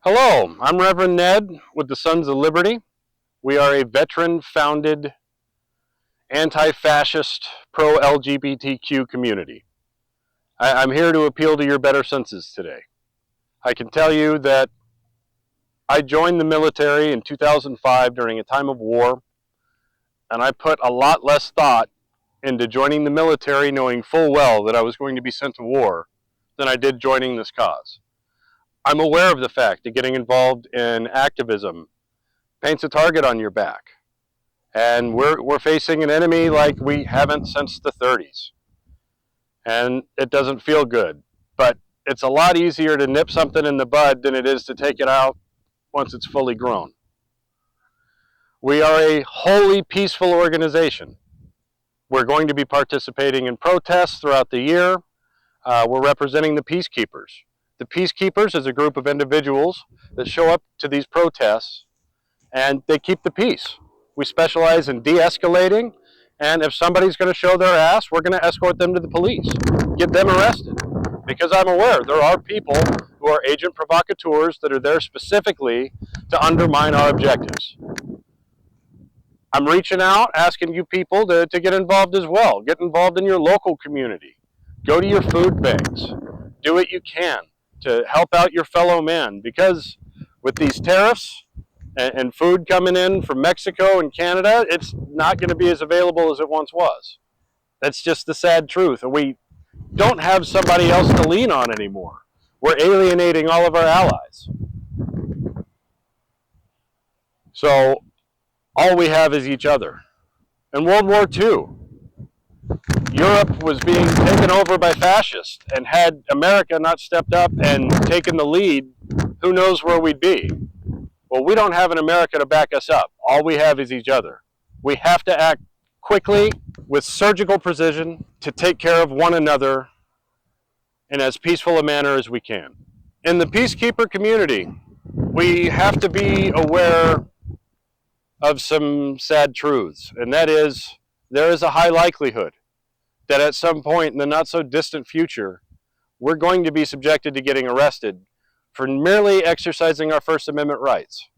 Hello, I'm Reverend Ned with the Sons of Liberty. We are a veteran-founded, anti-fascist, pro-LGBTQ community. I'm here to appeal to your better senses today. I can tell you that I joined the military in 2005 during a time of war, and I put a lot less thought into joining the military knowing full well that I was going to be sent to war than I did joining this cause. I'm aware of the fact that getting involved in activism paints a target on your back. And we're facing an enemy like we haven't since the 30s. And it doesn't feel good. But it's a lot easier to nip something in the bud than it is to take it out once it's fully grown. We are a wholly peaceful organization. We're going to be participating in protests throughout the year. We're representing the Peacekeepers. The Peacekeepers is a group of individuals that show up to these protests and they keep the peace. We specialize in de-escalating, and if somebody's going to show their ass, we're going to escort them to the police, get them arrested. Because I'm aware there are people who are agent provocateurs that are there specifically to undermine our objectives. I'm reaching out, asking you people to get involved as well. Get involved in your local community. Go to your food banks. Do what you can to help out your fellow man, because with these tariffs and food coming in from Mexico and Canada, it's not going to be as available as it once was. That's just the sad truth. And we don't have somebody else to lean on anymore. We're alienating all of our allies. So all we have is each other. In World War II, Europe was being taken over by fascists, and had America not stepped up and taken the lead, who knows where we'd be. Well, we don't have an America to back us up. All we have is each other. We have to act quickly with surgical precision to take care of one another in as peaceful a manner as we can. In the peacekeeper community, we have to be aware of some sad truths, and that is there is a high likelihood that at some point in the not so distant future, we're going to be subjected to getting arrested for merely exercising our First Amendment rights.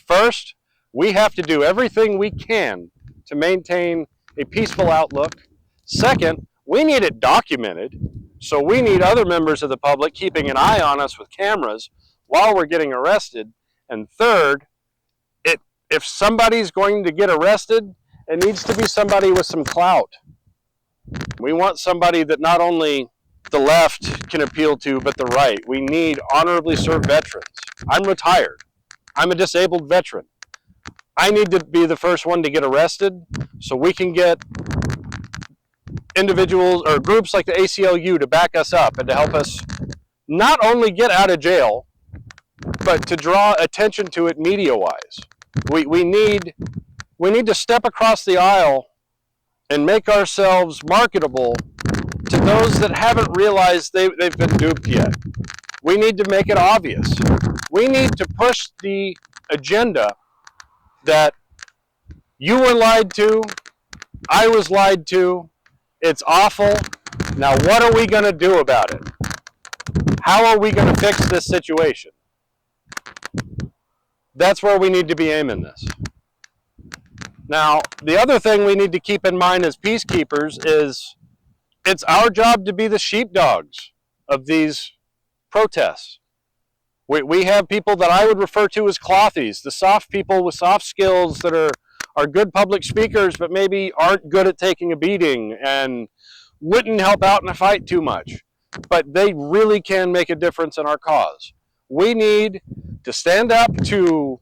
First, we have to do everything we can to maintain a peaceful outlook. Second, we need it documented, so we need other members of the public keeping an eye on us with cameras while we're getting arrested. And third, if somebody's going to get arrested, it needs to be somebody with some clout. We want somebody that not only the left can appeal to, but the right. We need honorably served veterans. I'm retired. I'm a disabled veteran. I need to be the first one to get arrested so we can get individuals or groups like the ACLU to back us up and to help us not only get out of jail, but to draw attention to it media-wise. We need to step across the aisle and make ourselves marketable to those that haven't realized they've been duped yet. We need to make it obvious. We need to push the agenda that you were lied to, I was lied to, it's awful. Now what are we going to do about it? How are we going to fix this situation? That's where we need to be aiming this. Now, the other thing we need to keep in mind as peacekeepers is it's our job to be the sheepdogs of these protests. We have people that I would refer to as clothies, the soft people with soft skills that are good public speakers but maybe aren't good at taking a beating and wouldn't help out in a fight too much. But they really can make a difference in our cause. We need to stand up to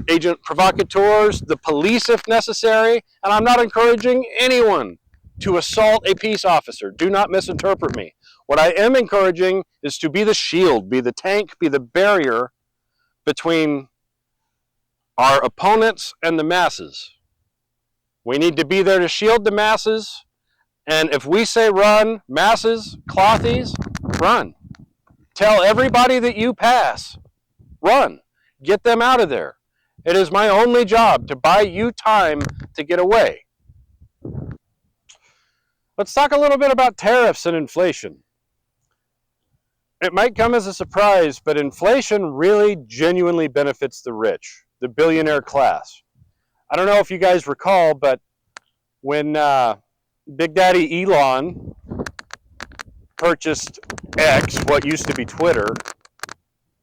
agent provocateurs, the police if necessary, and I'm not encouraging anyone to assault a peace officer. Do not misinterpret me. What I am encouraging is to be the shield, be the tank, be the barrier between our opponents and the masses. We need to be there to shield the masses, and if we say run, masses, clothies, run. Tell everybody that you pass, run. Get them out of there. It is my only job to buy you time to get away. Let's talk a little bit about tariffs and inflation. It might come as a surprise, but inflation really genuinely benefits the rich, the billionaire class. I don't know if you guys recall, but when Big Daddy Elon purchased X, what used to be Twitter,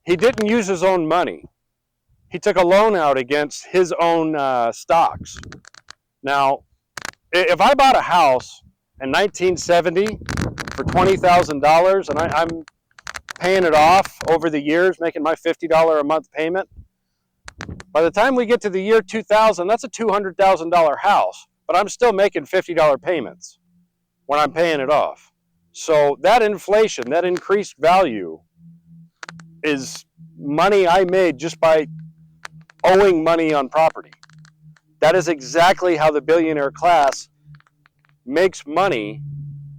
he didn't use his own money. He took a loan out against his own stocks. Now, if I bought a house in 1970 for $20,000 and I'm paying it off over the years, making my $50 a month payment, by the time we get to the year 2000, that's a $200,000 house, but I'm still making $50 payments when I'm paying it off. So that inflation, that increased value, is money I made just by owing money on property. That is exactly how the billionaire class makes money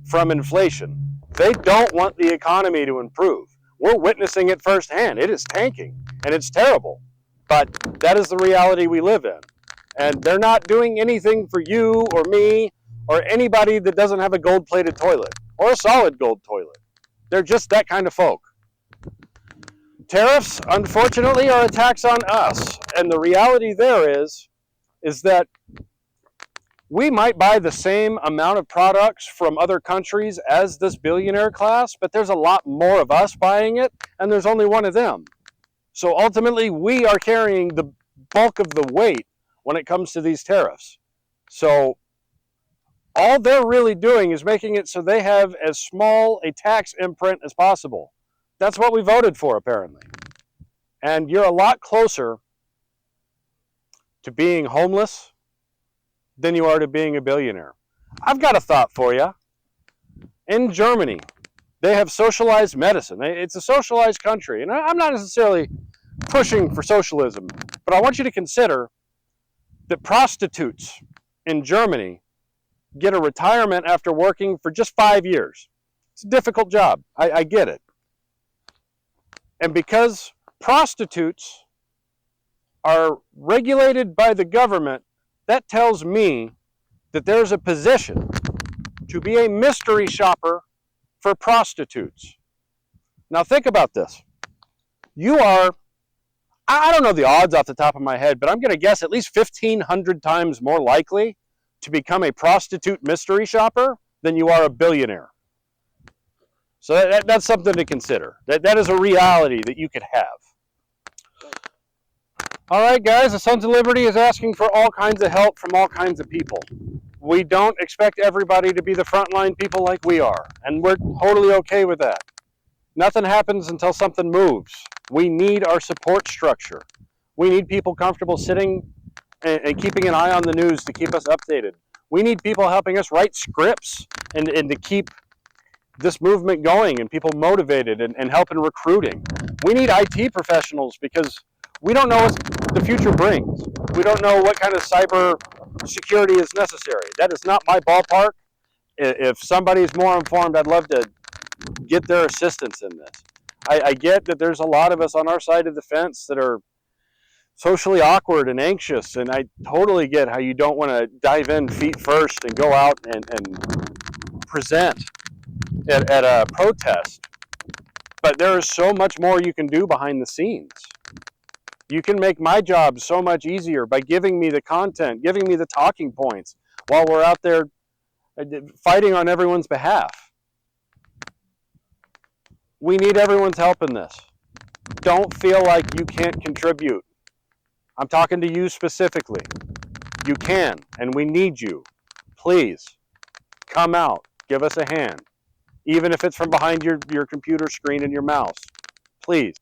from inflation. They don't want the economy to improve. We're witnessing it firsthand. It is tanking, and it's terrible. But that is the reality we live in. And they're not doing anything for you or me or anybody that doesn't have a gold-plated toilet or a solid gold toilet. They're just that kind of folk. Tariffs, unfortunately, are a tax on us. And the reality there is that we might buy the same amount of products from other countries as this billionaire class, but there's a lot more of us buying it, and there's only one of them. So ultimately, we are carrying the bulk of the weight when it comes to these tariffs. So all they're really doing is making it so they have as small a tax imprint as possible. That's what we voted for, apparently. And you're a lot closer to being homeless than you are to being a billionaire. I've got a thought for you. In Germany, they have socialized medicine. It's a socialized country. And I'm not necessarily pushing for socialism, but I want you to consider that prostitutes in Germany get a retirement after working for just 5 years. It's a difficult job. I get it. And because prostitutes are regulated by the government, that tells me that there's a position to be a mystery shopper for prostitutes. Now think about this. You are, I don't know the odds off the top of my head, but I'm going to guess at least 1,500 times more likely to become a prostitute mystery shopper than you are a billionaire. So that's something to consider. That is a reality that you could have. All right, guys, the Sons of Liberty is asking for all kinds of help from all kinds of people. We don't expect everybody to be the frontline people like we are, and we're totally okay with that. Nothing happens until something moves. We need our support structure. We need people comfortable sitting and keeping an eye on the news to keep us updated. We need people helping us write scripts and to keep this movement going and people motivated and help in recruiting. We need IT professionals because we don't know what the future brings. We don't know what kind of cyber security is necessary. That is not my ballpark. If somebody is more informed, I'd love to get their assistance in this. I get that there's a lot of us on our side of the fence that are socially awkward and anxious, and I totally get how you don't want to dive in feet first and go out and present at a protest. But there is so much more you can do behind the scenes. You can make my job so much easier by giving me the content, giving me the talking points while we're out there fighting on everyone's behalf. We need everyone's help in this. Don't feel like you can't contribute. I'm talking to you specifically. You can, and we need you. Please, come out, give us a hand. Even if it's from behind your computer screen and your mouse. Please.